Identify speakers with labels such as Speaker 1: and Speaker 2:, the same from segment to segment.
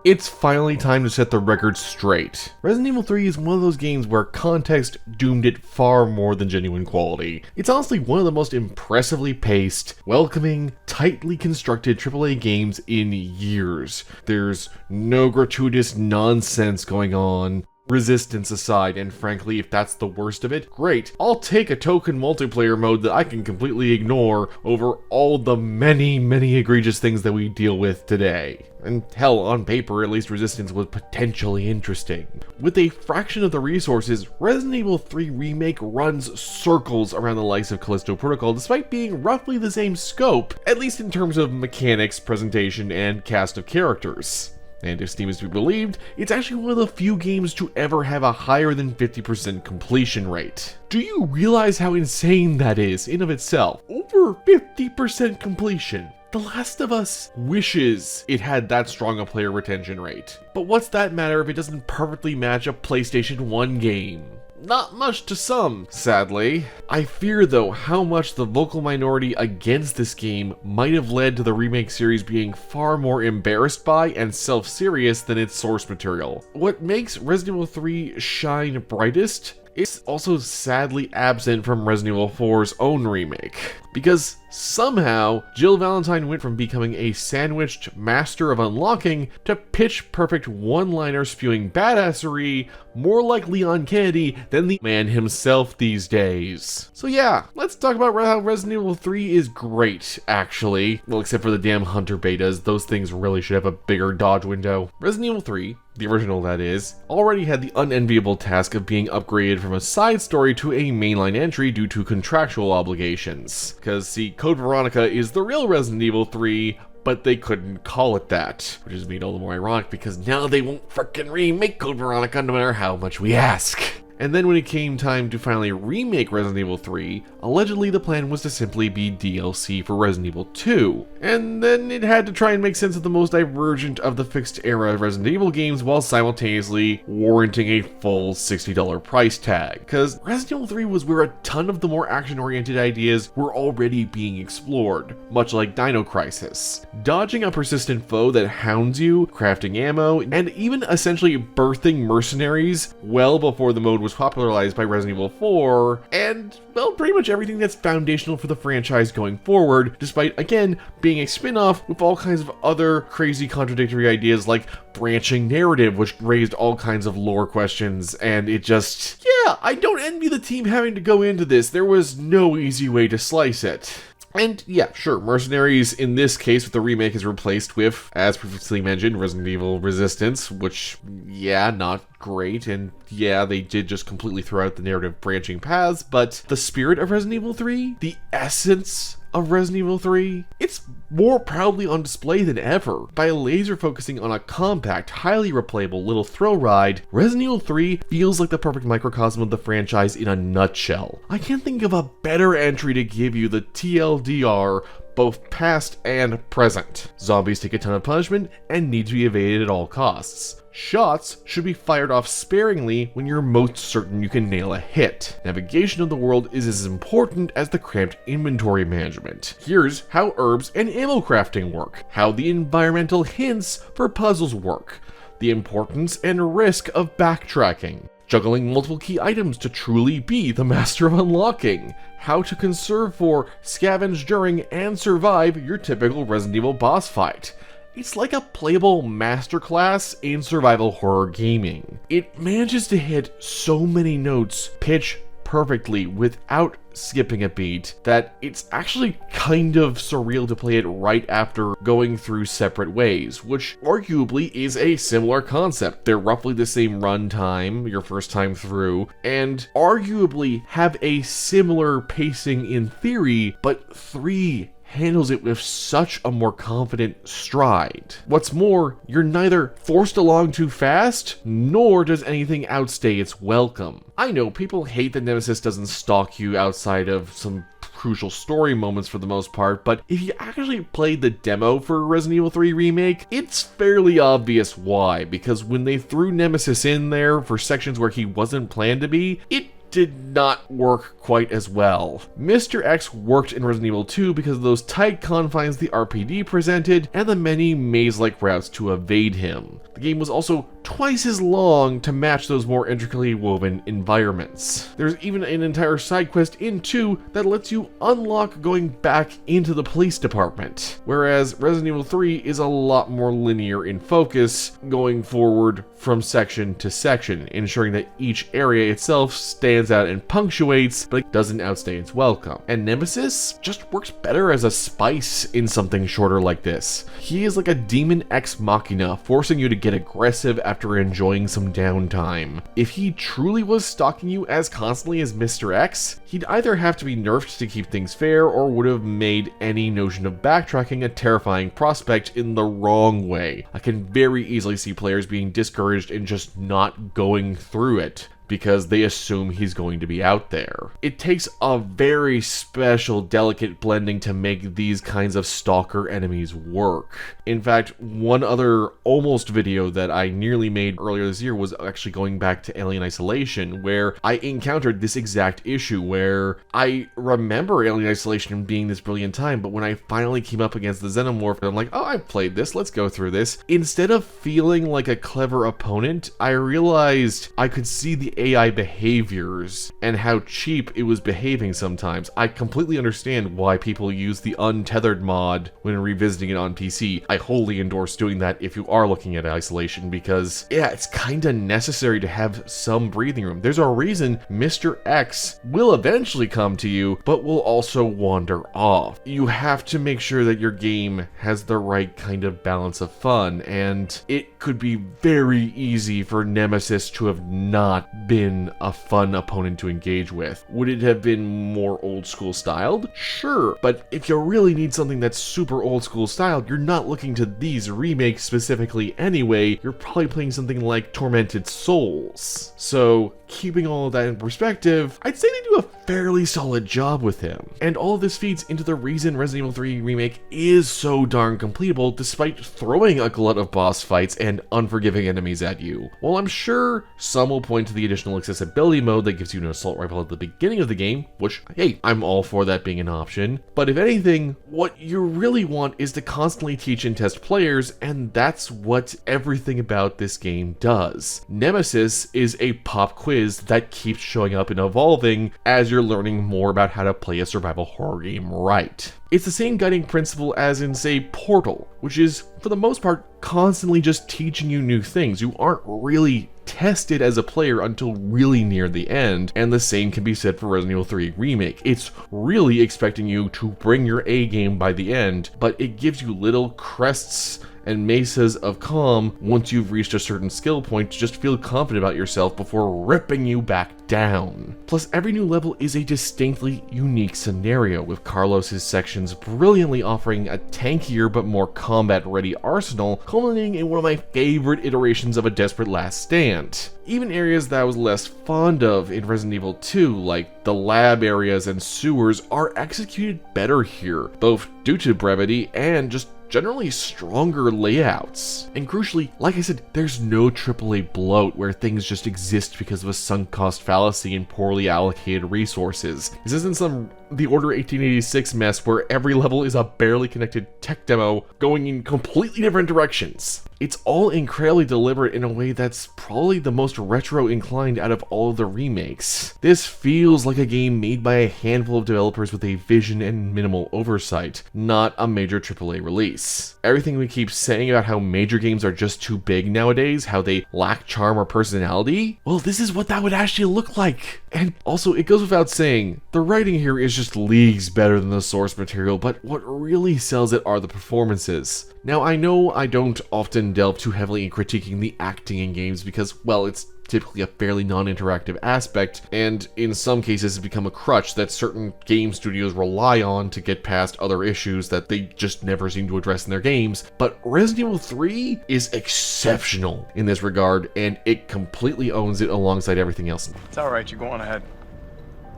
Speaker 1: It's finally time to set the record straight. Resident Evil 3 is one of those games where context doomed it far more than genuine quality. It's honestly one of the most impressively paced, welcoming, tightly constructed AAA games in years. There's no gratuitous nonsense going on. Resistance aside, and frankly, if that's the worst of it, great. I'll take a token multiplayer mode that I can completely ignore over all the many egregious things that we deal with today. And hell, on paper, at least Resistance was potentially interesting. With a fraction of the resources, Resident Evil 3 Remake runs circles around the likes of Callisto Protocol despite being roughly the same scope, at least in terms of mechanics, presentation, and cast of characters. And if Steam is to be believed, it's actually one of the few games to ever have a higher than 50% completion rate. Do you realize how insane that is in of itself? Over 50% completion. The Last of Us wishes it had that strong a player retention rate. But what's that matter if it doesn't perfectly match a PlayStation 1 game? Not much to some, sadly. I fear, though, how much the vocal minority against this game might have led to the remake series being far more embarrassed by and self-serious than its source material. What makes Resident Evil 3 shine brightest is also sadly absent from Resident Evil 4's own remake. Because somehow, Jill Valentine went from becoming a sandwiched master of unlocking to pitch-perfect one-liner spewing badassery, more like Leon Kennedy than the man himself these days. So yeah, let's talk about how Resident Evil 3 is great, actually. Well, except for the damn Hunter betas, those things really should have a bigger dodge window. Resident Evil 3, the original that is, already had the unenviable task of being upgraded from a side story to a mainline entry due to contractual obligations. Because, see, Code Veronica is the real Resident Evil 3, but they couldn't call it that. Which is made all the more ironic because now they won't frickin' remake Code Veronica no matter how much we ask. And then when it came time to finally remake Resident Evil 3, allegedly the plan was to simply be DLC for Resident Evil 2. And then it had to try and make sense of the most divergent of the fixed era Resident Evil games while simultaneously warranting a full $60 price tag. Cause Resident Evil 3 was where a ton of the more action-oriented ideas were already being explored, much like Dino Crisis. Dodging a persistent foe that hounds you, crafting ammo, and even essentially birthing mercenaries well before the mode was popularized by Resident Evil 4, and, well, pretty much everything that's foundational for the franchise going forward, despite, again, being a spin-off with all kinds of other crazy contradictory ideas like branching narrative, which raised all kinds of lore questions, and it just, yeah, I don't envy the team having to go into this. There was no easy way to slice it. And yeah, sure, mercenaries in this case with the remake is replaced with, as previously mentioned, Resident Evil Resistance, which, yeah, not great, and yeah, they did just completely throw out the narrative branching paths, but the spirit of Resident Evil 3, the essence of Resident Evil 3, it's more proudly on display than ever. By laser focusing on a compact, highly replayable little thrill ride, Resident Evil 3 feels like the perfect microcosm of the franchise in a nutshell. I can't think of a better entry to give you the TLDR, both past and present. Zombies take a ton of punishment and need to be evaded at all costs. Shots should be fired off sparingly when you're most certain you can nail a hit. Navigation of the world is as important as the cramped inventory management. Here's how herbs and ammo crafting work, how the environmental hints for puzzles work, the importance and risk of backtracking, juggling multiple key items to truly be the master of unlocking, how to conserve for, scavenge during, and survive your typical Resident Evil boss fight. It's like a playable masterclass in survival horror gaming. It manages to hit so many notes pitch perfectly without skipping a beat that it's actually kind of surreal to play it right after going through separate ways, which arguably is a similar concept. They're roughly the same runtime your first time through, and arguably have a similar pacing in theory, but 3 handles it with such a more confident stride. What's more, you're neither forced along too fast, nor does anything outstay its welcome. I know people hate that Nemesis doesn't stalk you outside of some crucial story moments for the most part, but if you actually played the demo for Resident Evil 3 Remake, it's fairly obvious why, because when they threw Nemesis in there for sections where he wasn't planned to be, it did not work quite as well. Mr. X worked in Resident Evil 2 because of those tight confines the RPD presented and the many maze-like routes to evade him. The game was also twice as long to match those more intricately woven environments. There's even an entire side quest in 2 that lets you unlock going back into the police department, whereas Resident Evil 3 is a lot more linear in focus, going forward from section to section, ensuring that each area itself stands out and punctuates, but doesn't outstay its welcome. And Nemesis just works better as a spice in something shorter like this. He is like a demon ex machina, forcing you to get aggressive after enjoying some downtime. If he truly was stalking you as constantly as Mr. X, he'd either have to be nerfed to keep things fair or would have made any notion of backtracking a terrifying prospect in the wrong way. I can very easily see players being discouraged and just not going through it because they assume he's going to be out there. It takes a very special, delicate blending to make these kinds of stalker enemies work. In fact, one other almost video that I nearly made earlier this year was actually going back to Alien Isolation, where I encountered this exact issue where I remember Alien Isolation being this brilliant time, but when I finally came up against the Xenomorph, I'm like, oh, I've played this, let's go through this. Instead of feeling like a clever opponent, I realized I could see the AI behaviors and how cheap it was behaving sometimes. I completely understand why people use the untethered mod when revisiting it on PC. I wholly endorse doing that if you are looking at Isolation because, yeah, it's kinda necessary to have some breathing room. There's a reason Mr. X will eventually come to you, but will also wander off. You have to make sure that your game has the right kind of balance of fun, and it could be very easy for Nemesis to have not been a fun opponent to engage with. Would it have been more old school styled? Sure, but if you really need something that's super old school styled, you're not looking to these remakes specifically anyway, you're probably playing something like Tormented Souls. So, keeping all of that in perspective, I'd say they do a fairly solid job with him. And all of this feeds into the reason Resident Evil 3 Remake is so darn completable despite throwing a glut of boss fights and unforgiving enemies at you. While I'm sure some will point to the additional accessibility mode that gives you an assault rifle at the beginning of the game, which, hey, I'm all for that being an option, but if anything, what you really want is to constantly teach and test players, and that's what everything about this game does. Nemesis is a pop quiz that keeps showing up and evolving as you're learning more about how to play a survival horror game right. It's the same guiding principle as in, say, Portal, which is, for the most part, constantly just teaching you new things. You aren't really tested as a player until really near the end, and the same can be said for Resident Evil 3 Remake. It's really expecting you to bring your A game by the end, but it gives you little crests and mesas of calm once you've reached a certain skill point to just feel confident about yourself before ripping you back down. Plus, every new level is a distinctly unique scenario, with Carlos's sections brilliantly offering a tankier but more combat-ready arsenal, culminating in one of my favorite iterations of a desperate last stand. Even areas that I was less fond of in Resident Evil 2, like the lab areas and sewers, are executed better here, both due to brevity and just generally stronger layouts. And crucially, like I said, there's no AAA bloat where things just exist because of a sunk cost fallacy and poorly allocated resources. This isn't some The Order 1886 mess where every level is a barely connected tech demo going in completely different directions. It's all incredibly deliberate in a way that's probably the most retro inclined out of all of the remakes. This feels like a game made by a handful of developers with a vision and minimal oversight, not a major AAA release. Everything we keep saying about how major games are just too big nowadays, how they lack charm or personality, well, this is what that would actually look like. And also, it goes without saying, the writing here is just leagues better than the source material, but what really sells it are the performances. Now, I know I don't often delve too heavily in critiquing the acting in games because, well, it's typically a fairly non-interactive aspect, and in some cases it's become a crutch that certain game studios rely on to get past other issues that they just never seem to address in their games. But Resident Evil 3 is exceptional in this regard, and it completely owns it alongside everything else.
Speaker 2: It's alright, you go on ahead.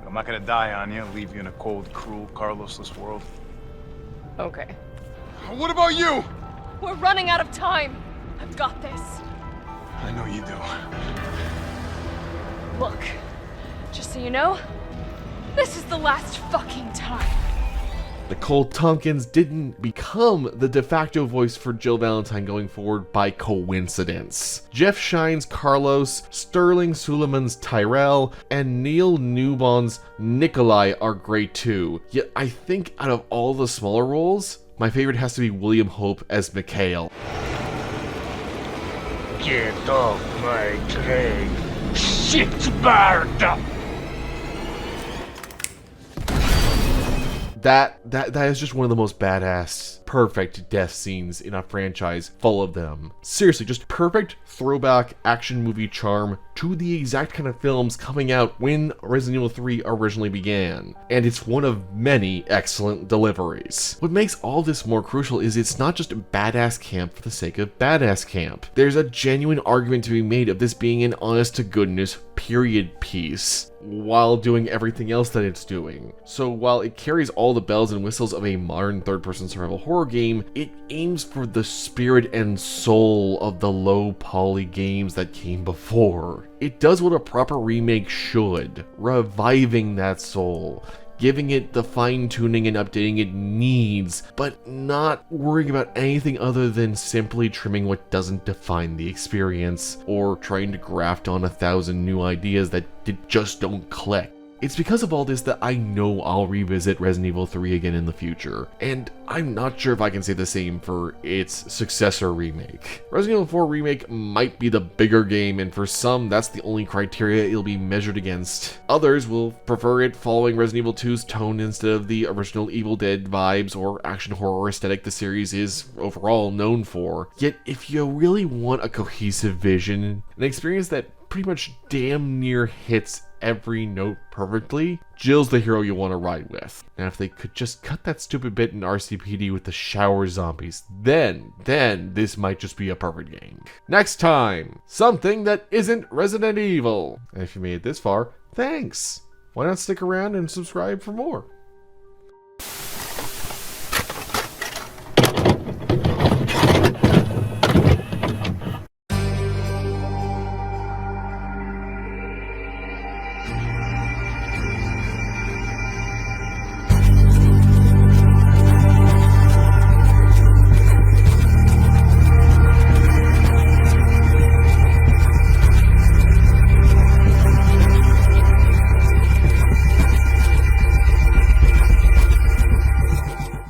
Speaker 2: I'm not gonna die on you, leave you in a cold, cruel, Carlosless world.
Speaker 3: Okay.
Speaker 2: What about you?
Speaker 3: We're running out of time. I've got this.
Speaker 2: I know you do.
Speaker 3: Look, Just so you know, this is the last fucking time.
Speaker 1: Nicole Tompkins didn't become the de facto voice for Jill Valentine going forward by coincidence. Jeff Shine's Carlos, Sterling Suleiman's Tyrell, and Neil Newbon's Nikolai are great too. Yet I think out of all the smaller roles, my favorite has to be William Hope as Mikhail.
Speaker 4: Get off my train, shitbird!
Speaker 1: That is just one of the most badass, perfect death scenes in a franchise full of them. Seriously, just perfect throwback action movie charm to the exact kind of films coming out when Resident Evil 3 originally began. And it's one of many excellent deliveries. What makes all this more crucial is it's not just badass camp for the sake of badass camp. There's a genuine argument to be made of this being an honest to goodness period piece while doing everything else that it's doing. So while it carries all the bells and whistles of a modern third-person survival horror game, it aims for the spirit and soul of the low-poly games that came before. It does what a proper remake should, reviving that soul, giving it the fine-tuning and updating it needs, but not worrying about anything other than simply trimming what doesn't define the experience, or trying to graft on 1,000 new ideas that just don't click. It's because of all this that I know I'll revisit Resident Evil 3 again in the future, and I'm not sure if I can say the same for its successor remake. Resident Evil 4 Remake might be the bigger game, and for some, that's the only criteria it'll be measured against. Others will prefer it following Resident Evil 2's tone instead of the original Evil Dead vibes or action horror aesthetic the series is overall known for. Yet, if you really want a cohesive vision, an experience that pretty much damn near hits every note perfectly, Jill's the hero you want to ride with. Now if they could just cut that stupid bit in RCPD with the shower zombies, then this might just be a perfect game. Next time, something that isn't Resident Evil. And if you made it this far, thanks. Why not stick around and subscribe for more?